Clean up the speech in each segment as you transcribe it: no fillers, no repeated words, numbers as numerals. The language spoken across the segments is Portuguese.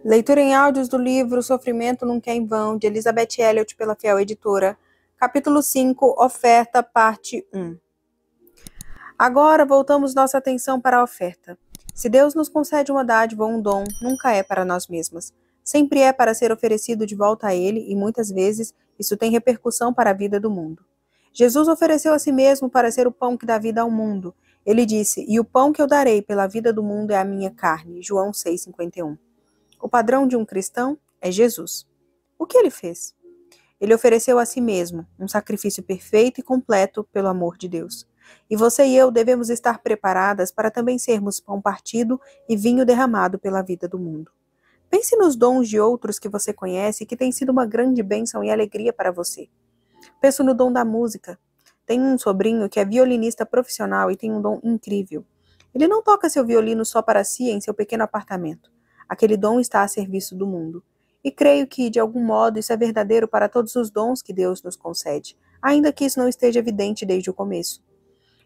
Leitura em áudios do livro Sofrimento Nunca é em Vão, de Elizabeth Elliot, pela Fiel Editora. Capítulo 5, Oferta, parte 1. Agora voltamos nossa atenção para a oferta. Se Deus nos concede uma dádiva ou um dom, nunca é para nós mesmas. Sempre é para ser oferecido de volta a Ele e muitas vezes isso tem repercussão para a vida do mundo. Jesus ofereceu a si mesmo para ser o pão que dá vida ao mundo. Ele disse, e o pão que eu darei pela vida do mundo é a minha carne. João 6,51. O padrão de um cristão é Jesus. O que ele fez? Ele ofereceu a si mesmo um sacrifício perfeito e completo pelo amor de Deus. E você e eu devemos estar preparadas para também sermos pão partido e vinho derramado pela vida do mundo. Pense nos dons de outros que você conhece e que têm sido uma grande bênção e alegria para você. Penso no dom da música. Tenho um sobrinho que é violinista profissional e tem um dom incrível. Ele não toca seu violino só para si em seu pequeno apartamento. Aquele dom está a serviço do mundo. E creio que, de algum modo, isso é verdadeiro para todos os dons que Deus nos concede, ainda que isso não esteja evidente desde o começo.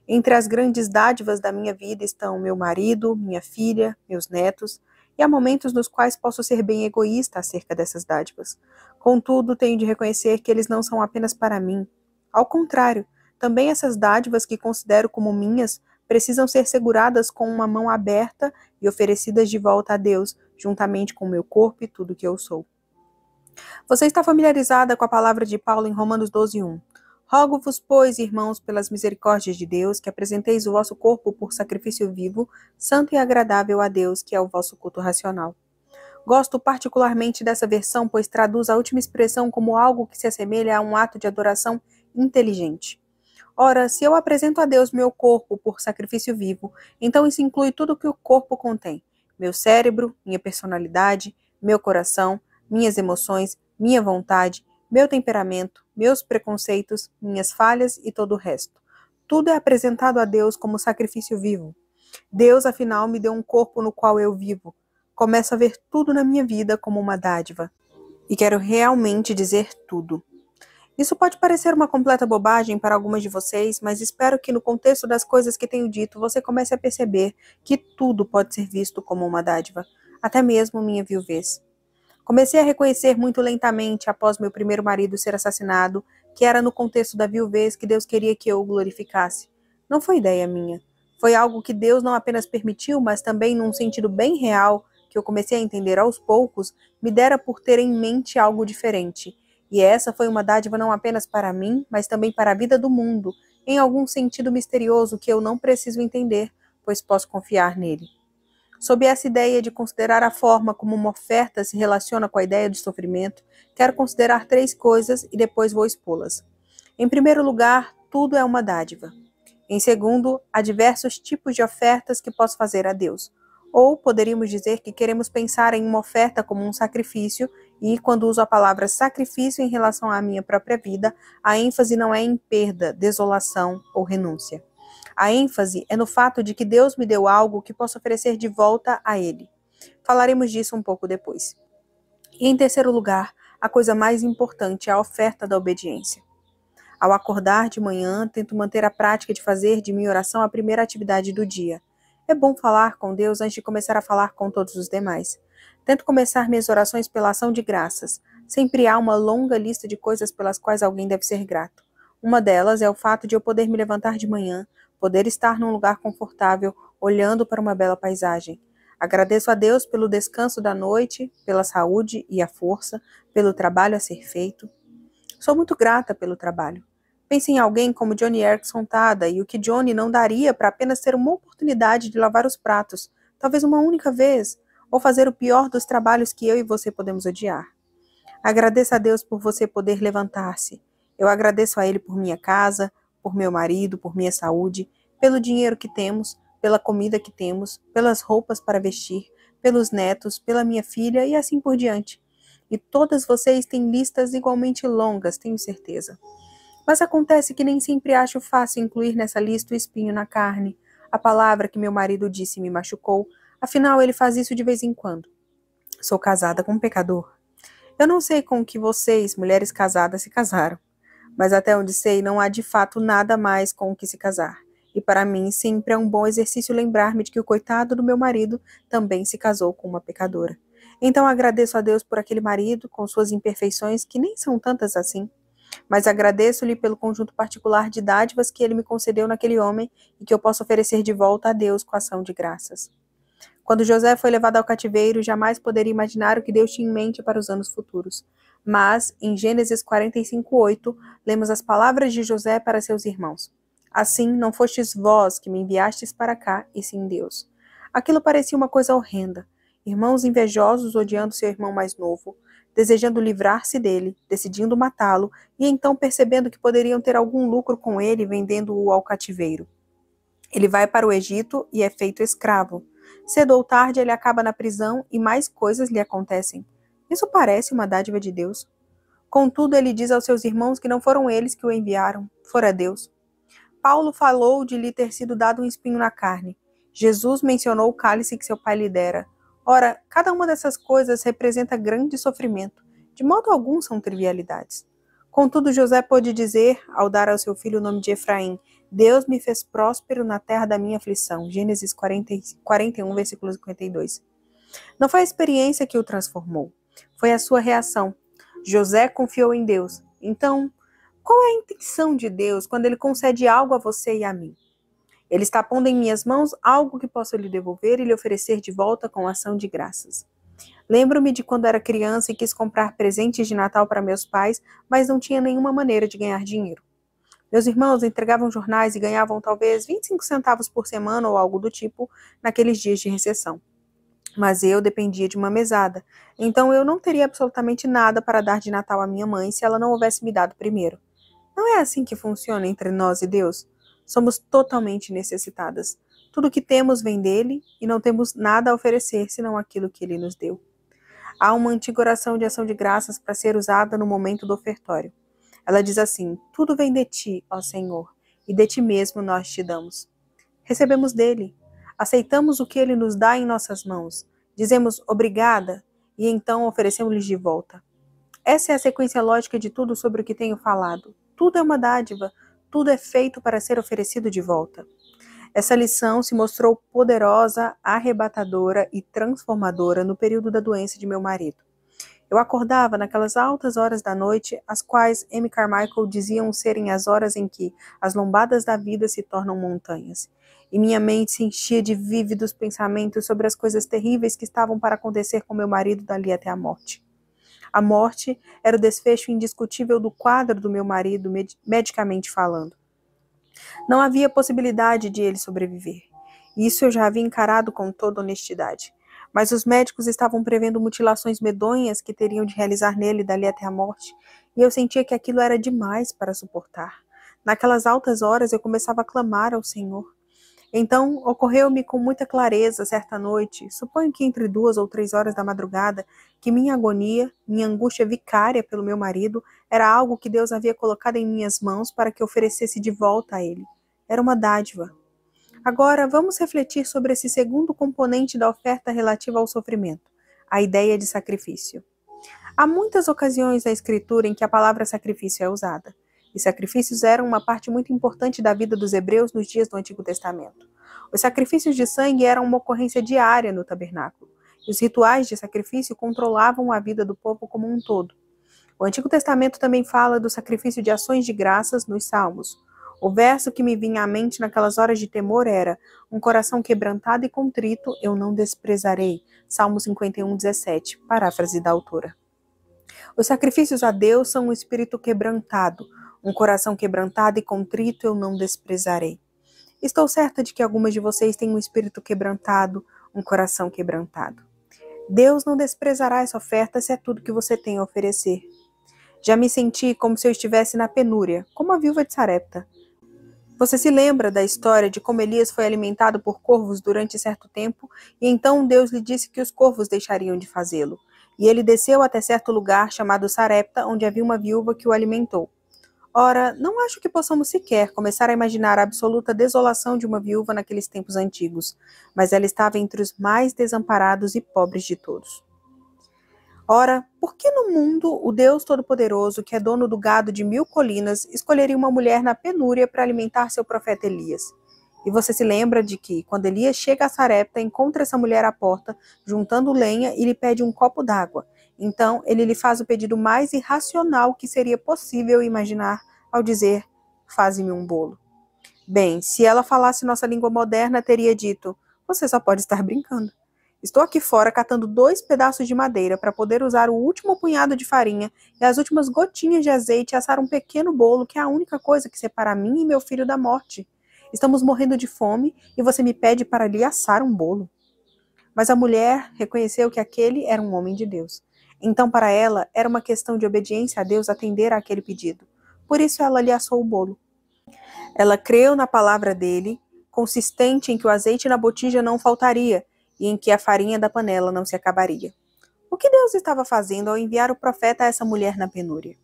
Entre as grandes dádivas da minha vida estão meu marido, minha filha, meus netos, e há momentos nos quais posso ser bem egoísta acerca dessas dádivas. Contudo, tenho de reconhecer que eles não são apenas para mim. Ao contrário, também essas dádivas que considero como minhas precisam ser seguradas com uma mão aberta e oferecidas de volta a Deus, juntamente com o meu corpo e tudo que eu sou. Você está familiarizada com a palavra de Paulo em Romanos 12:1. Rogo-vos, pois, irmãos, pelas misericórdias de Deus, que apresenteis o vosso corpo por sacrifício vivo, santo e agradável a Deus, que é o vosso culto racional. Gosto particularmente dessa versão, pois traduz a última expressão como algo que se assemelha a um ato de adoração inteligente. Ora, se eu apresento a Deus meu corpo por sacrifício vivo, então isso inclui tudo o que o corpo contém: meu cérebro, minha personalidade, meu coração, minhas emoções, minha vontade, meu temperamento, meus preconceitos, minhas falhas e todo o resto. Tudo é apresentado a Deus como sacrifício vivo. Deus, afinal, me deu um corpo no qual eu vivo. Começo a ver tudo na minha vida como uma dádiva. E quero realmente dizer tudo. Isso pode parecer uma completa bobagem para algumas de vocês, mas espero que no contexto das coisas que tenho dito, você comece a perceber que tudo pode ser visto como uma dádiva, até mesmo minha viuvez. Comecei a reconhecer muito lentamente, após meu primeiro marido ser assassinado, que era no contexto da viuvez que Deus queria que eu o glorificasse. Não foi ideia minha. Foi algo que Deus não apenas permitiu, mas também, num sentido bem real, que eu comecei a entender aos poucos, me dera por ter em mente algo diferente. E essa foi uma dádiva não apenas para mim, mas também para a vida do mundo, em algum sentido misterioso que eu não preciso entender, pois posso confiar nele. Sob essa ideia de considerar a forma como uma oferta se relaciona com a ideia de sofrimento, quero considerar 3 coisas e depois vou expô-las. Em primeiro lugar, tudo é uma dádiva. Em segundo, há diversos tipos de ofertas que posso fazer a Deus. Ou poderíamos dizer que queremos pensar em uma oferta como um sacrifício, e quando uso a palavra sacrifício em relação à minha própria vida, a ênfase não é em perda, desolação ou renúncia. A ênfase é no fato de que Deus me deu algo que posso oferecer de volta a Ele. Falaremos disso um pouco depois. E em terceiro lugar, a coisa mais importante é a oferta da obediência. Ao acordar de manhã, tento manter a prática de fazer de minha oração a primeira atividade do dia. É bom falar com Deus antes de começar a falar com todos os demais. Tento começar minhas orações pela ação de graças. Sempre há uma longa lista de coisas pelas quais alguém deve ser grato. Uma delas é o fato de eu poder me levantar de manhã, poder estar num lugar confortável, olhando para uma bela paisagem. Agradeço a Deus pelo descanso da noite, pela saúde e a força, pelo trabalho a ser feito. Sou muito grata pelo trabalho. Pense em alguém como Johnny Erickson Tada e o que Johnny não daria para apenas ter uma oportunidade de lavar os pratos, talvez uma única vez, ou fazer o pior dos trabalhos que eu e você podemos odiar. Agradeça a Deus por você poder levantar-se. Eu agradeço a Ele por minha casa, por meu marido, por minha saúde, pelo dinheiro que temos, pela comida que temos, pelas roupas para vestir, pelos netos, pela minha filha e assim por diante. E todas vocês têm listas igualmente longas, tenho certeza. Mas acontece que nem sempre acho fácil incluir nessa lista o espinho na carne, a palavra que meu marido disse me machucou, afinal ele faz isso de vez em quando. Sou casada com um pecador. Eu não sei com que vocês, mulheres casadas, se casaram, mas até onde sei não há de fato nada mais com o que se casar. E para mim sempre é um bom exercício lembrar-me de que o coitado do meu marido também se casou com uma pecadora. Então agradeço a Deus por aquele marido, com suas imperfeições, que nem são tantas assim. Mas agradeço-lhe pelo conjunto particular de dádivas que ele me concedeu naquele homem e que eu posso oferecer de volta a Deus com ação de graças. Quando José foi levado ao cativeiro, jamais poderia imaginar o que Deus tinha em mente para os anos futuros. Mas, em Gênesis 45:8, lemos as palavras de José para seus irmãos. Assim, não fostes vós que me enviastes para cá, e sim Deus. Aquilo parecia uma coisa horrenda. Irmãos invejosos odiando seu irmão mais novo, desejando livrar-se dele, decidindo matá-lo, e então percebendo que poderiam ter algum lucro com ele vendendo-o ao cativeiro. Ele vai para o Egito e é feito escravo. Cedo ou tarde ele acaba na prisão e mais coisas lhe acontecem. Isso parece uma dádiva de Deus. Contudo, ele diz aos seus irmãos que não foram eles que o enviaram, fora Deus. Paulo falou de lhe ter sido dado um espinho na carne. Jesus mencionou o cálice que seu pai lhe dera. Ora, cada uma dessas coisas representa grande sofrimento. De modo algum são trivialidades. Contudo, José pôde dizer, ao dar ao seu filho o nome de Efraim, Deus me fez próspero na terra da minha aflição. Gênesis 41, versículo 52. Não foi a experiência que o transformou, foi a sua reação. José confiou em Deus. Então, qual é a intenção de Deus quando ele concede algo a você e a mim? Ele está pondo em minhas mãos algo que posso lhe devolver e lhe oferecer de volta com ação de graças. Lembro-me de quando era criança e quis comprar presentes de Natal para meus pais, mas não tinha nenhuma maneira de ganhar dinheiro. Meus irmãos entregavam jornais e ganhavam talvez 25 centavos por semana ou algo do tipo naqueles dias de recessão. Mas eu dependia de uma mesada, então eu não teria absolutamente nada para dar de Natal à minha mãe se ela não houvesse me dado primeiro. Não é assim que funciona entre nós e Deus? Somos totalmente necessitadas. Tudo o que temos vem dele e não temos nada a oferecer senão aquilo que ele nos deu. Há uma antiga oração de ação de graças para ser usada no momento do ofertório. Ela diz assim: tudo vem de ti, ó Senhor, e de ti mesmo nós te damos. Recebemos dele, aceitamos o que ele nos dá em nossas mãos, dizemos obrigada e então oferecemos-lhe de volta. Essa é a sequência lógica de tudo sobre o que tenho falado. Tudo é uma dádiva, tudo é feito para ser oferecido de volta. Essa lição se mostrou poderosa, arrebatadora e transformadora no período da doença de meu marido. Eu acordava naquelas altas horas da noite, as quais M. Carmichael diziam serem as horas em que as lombadas da vida se tornam montanhas. E minha mente se enchia de vívidos pensamentos sobre as coisas terríveis que estavam para acontecer com meu marido dali até a morte. A morte era o desfecho indiscutível do quadro do meu marido, medicamente falando. Não havia possibilidade de ele sobreviver. Isso eu já havia encarado com toda honestidade. Mas os médicos estavam prevendo mutilações medonhas que teriam de realizar nele dali até a morte, e eu sentia que aquilo era demais para suportar. Naquelas altas horas eu começava a clamar ao Senhor. Então ocorreu-me com muita clareza certa noite, suponho que entre 2 ou 3 horas da madrugada, que minha agonia, minha angústia vicária pelo meu marido, era algo que Deus havia colocado em minhas mãos para que oferecesse de volta a ele. Era uma dádiva. Agora, vamos refletir sobre esse segundo componente da oferta relativa ao sofrimento, a ideia de sacrifício. Há muitas ocasiões na Escritura em que a palavra sacrifício é usada, e sacrifícios eram uma parte muito importante da vida dos hebreus nos dias do Antigo Testamento. Os sacrifícios de sangue eram uma ocorrência diária no tabernáculo, e os rituais de sacrifício controlavam a vida do povo como um todo. O Antigo Testamento também fala do sacrifício de ações de graças nos Salmos. O verso que me vinha à mente naquelas horas de temor era: um coração quebrantado e contrito eu não desprezarei. Salmo 51:17, paráfrase da autora. Os sacrifícios a Deus são um espírito quebrantado. Um coração quebrantado e contrito eu não desprezarei. Estou certa de que algumas de vocês têm um espírito quebrantado, um coração quebrantado. Deus não desprezará essa oferta se é tudo que você tem a oferecer. Já me senti como se eu estivesse na penúria, como a viúva de Sarepta. Você se lembra da história de como Elias foi alimentado por corvos durante certo tempo, e então Deus lhe disse que os corvos deixariam de fazê-lo. E ele desceu até certo lugar chamado Sarepta, onde havia uma viúva que o alimentou. Ora, não acho que possamos sequer começar a imaginar a absoluta desolação de uma viúva naqueles tempos antigos, mas ela estava entre os mais desamparados e pobres de todos. Ora, por que no mundo o Deus Todo-Poderoso, que é dono do gado de 1000 colinas, escolheria uma mulher na penúria para alimentar seu profeta Elias? E você se lembra de que, quando Elias chega a Sarepta, encontra essa mulher à porta, juntando lenha e lhe pede um copo d'água. Então, ele lhe faz o pedido mais irracional que seria possível imaginar ao dizer: faze-me um bolo. Bem, se ela falasse nossa língua moderna, teria dito: você só pode estar brincando. Estou aqui fora catando 2 pedaços de madeira para poder usar o último punhado de farinha e as últimas gotinhas de azeite e assar um pequeno bolo que é a única coisa que separa mim e meu filho da morte. Estamos morrendo de fome e você me pede para lhe assar um bolo. Mas a mulher reconheceu que aquele era um homem de Deus. Então, para ela, era uma questão de obediência a Deus atender àquele pedido. Por isso, ela lhe assou o bolo. Ela creu na palavra dele, consistente em que o azeite na botija não faltaria e em que a farinha da panela não se acabaria. O que Deus estava fazendo ao enviar o profeta a essa mulher na penúria?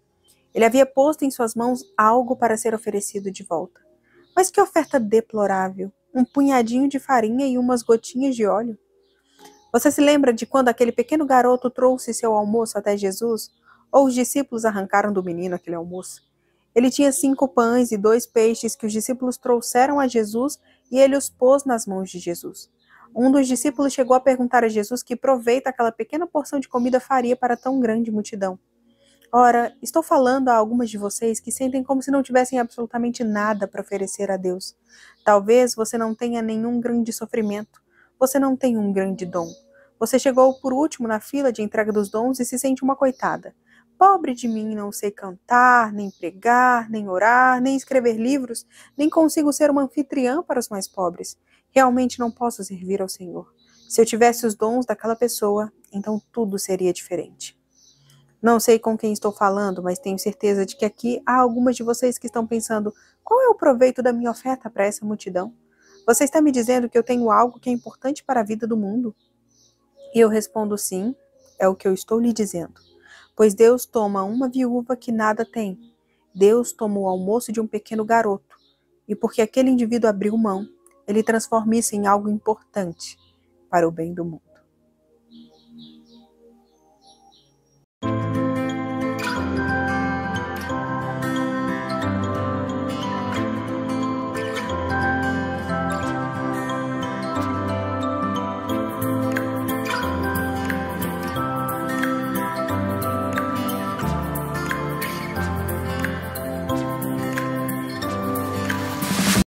Ele havia posto em suas mãos algo para ser oferecido de volta. Mas que oferta deplorável! Um punhadinho de farinha e umas gotinhas de óleo. Você se lembra de quando aquele pequeno garoto trouxe seu almoço até Jesus? Ou os discípulos arrancaram do menino aquele almoço? Ele tinha 5 pães e 2 peixes que os discípulos trouxeram a Jesus e ele os pôs nas mãos de Jesus. Um dos discípulos chegou a perguntar a Jesus que proveito aquela pequena porção de comida faria para tão grande multidão. Ora, estou falando a algumas de vocês que sentem como se não tivessem absolutamente nada para oferecer a Deus. Talvez você não tenha nenhum grande sofrimento. Você não tem um grande dom. Você chegou por último na fila de entrega dos dons e se sente uma coitada. Pobre de mim, não sei cantar, nem pregar, nem orar, nem escrever livros, nem consigo ser uma anfitriã para os mais pobres. Realmente não posso servir ao Senhor. Se eu tivesse os dons daquela pessoa, então tudo seria diferente. Não sei com quem estou falando, mas tenho certeza de que aqui há algumas de vocês que estão pensando: qual é o proveito da minha oferta para essa multidão? Você está me dizendo que eu tenho algo que é importante para a vida do mundo? E eu respondo: sim, é o que eu estou lhe dizendo. Pois Deus toma uma viúva que nada tem. Deus toma o almoço de um pequeno garoto. E porque aquele indivíduo abriu mão, ele transforma isso em algo importante para o bem do mundo.